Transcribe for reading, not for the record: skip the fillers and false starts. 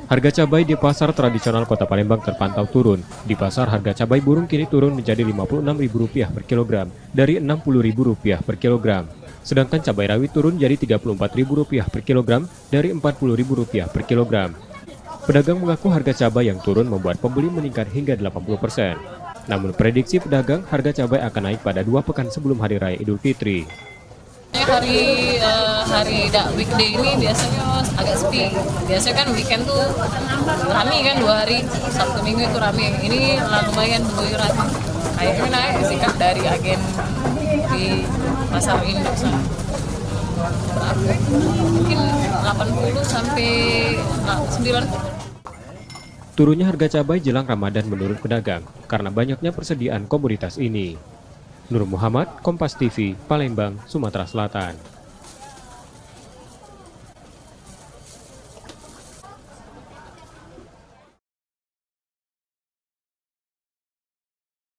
Harga cabai di pasar tradisional Kota Palembang terpantau turun. Di pasar, harga cabai burung kini turun menjadi Rp56.000 per kilogram dari Rp60.000 per kilogram. Sedangkan cabai rawit turun jadi Rp34.000 per kilogram dari Rp40.000 per kilogram. Pedagang mengaku harga cabai yang turun membuat pembeli meningkat hingga 80%. Namun prediksi pedagang harga cabai akan naik pada 2 pekan sebelum Hari Raya Idul Fitri. Hari weekday ini biasanya agak sepi. Biasanya kan weekend tuh rame kan 2 hari, Sabtu Minggu itu rame. Ini lumayan berguyuran. Kayaknya naik sih kan dari agen di pasar induk sana. Mungkin 80 sampai 90. Turunnya harga cabai jelang Ramadan menurut pedagang karena banyaknya persediaan komoditas ini. Nur Muhammad, Kompas TV, Palembang, Sumatera Selatan.